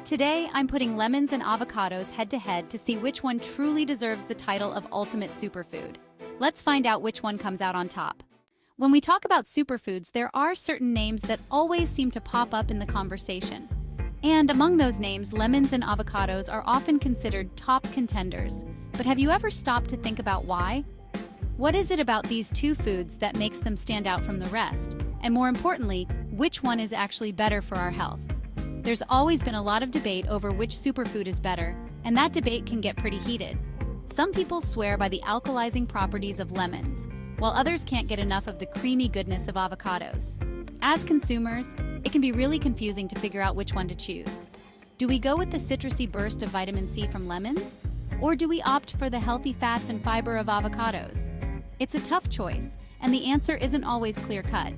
Today, I'm putting lemons and avocados head-to-head to see which one truly deserves the title of ultimate superfood. Let's find out which one comes out on top. When we talk about superfoods, there are certain names that always seem to pop up in the conversation. And among those names, lemons and avocados are often considered top contenders. But have you ever stopped to think about why? What is it about these two foods that makes them stand out from the rest? And more importantly, which one is actually better for our health? There's always been a lot of debate over which superfood is better, and that debate can get pretty heated. Some people swear by the alkalizing properties of lemons, while others can't get enough of the creamy goodness of avocados. As consumers, it can be really confusing to figure out which one to choose. Do we go with the citrusy burst of vitamin C from lemons? Or do we opt for the healthy fats and fiber of avocados? It's a tough choice, and the answer isn't always clear-cut.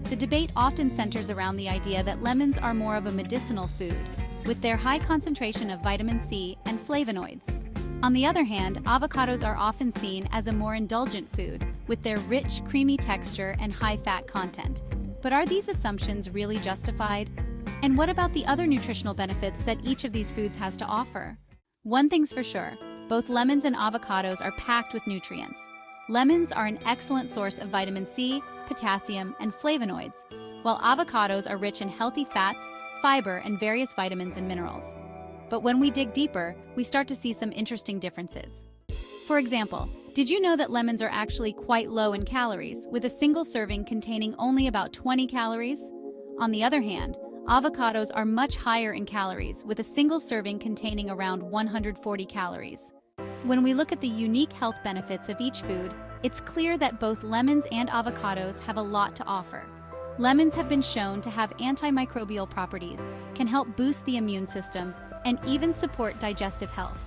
The debate often centers around the idea that lemons are more of a medicinal food, with their high concentration of vitamin C and flavonoids. On the other hand, avocados are often seen as a more indulgent food, with their rich, creamy texture and high fat content. But are these assumptions really justified? And what about the other nutritional benefits that each of these foods has to offer? One thing's for sure, both lemons and avocados are packed with nutrients. Lemons are an excellent source of vitamin C, potassium, and flavonoids, while avocados are rich in healthy fats, fiber, and various vitamins and minerals. But when we dig deeper, we start to see some interesting differences. For example, did you know that lemons are actually quite low in calories, with a single serving containing only about 20 calories? On the other hand, avocados are much higher in calories, with a single serving containing around 140 calories. When we look at the unique health benefits of each food, it's clear that both lemons and avocados have a lot to offer. Lemons have been shown to have antimicrobial properties, can help boost the immune system, and even support digestive health.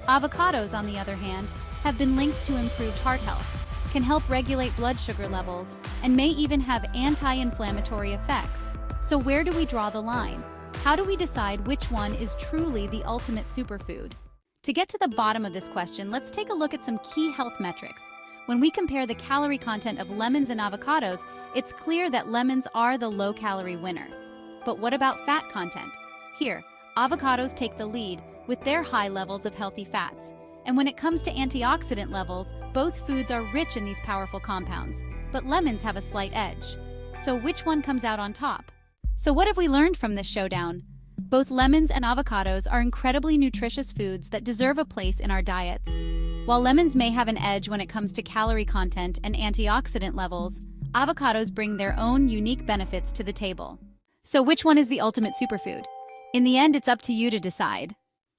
Avocados, on the other hand, have been linked to improved heart health, can help regulate blood sugar levels, and may even have anti-inflammatory effects. So where do we draw the line? How do we decide which one is truly the ultimate superfood? To get to the bottom of this question, let's take a look at some key health metrics. When we compare the calorie content of lemons and avocados, it's clear that lemons are the low-calorie winner. But what about fat content? Here, avocados take the lead with their high levels of healthy fats. And when it comes to antioxidant levels, both foods are rich in these powerful compounds, but lemons have a slight edge. So which one comes out on top? So what have we learned from this showdown? Both lemons and avocados are incredibly nutritious foods that deserve a place in our diets. While lemons may have an edge when it comes to calorie content and antioxidant levels, avocados bring their own unique benefits to the table. So which one is the ultimate superfood? In the end, it's up to you to decide.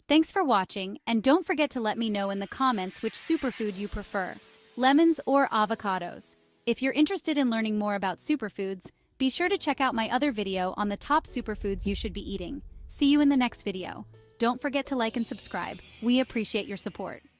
Thanks for watching, and don't forget to let me know in the comments which superfood you prefer, lemons or avocados. If you're interested in learning more about superfoods, be sure to check out my other video on the top superfoods you should be eating. See you in the next video. Don't forget to like and subscribe. We appreciate your support.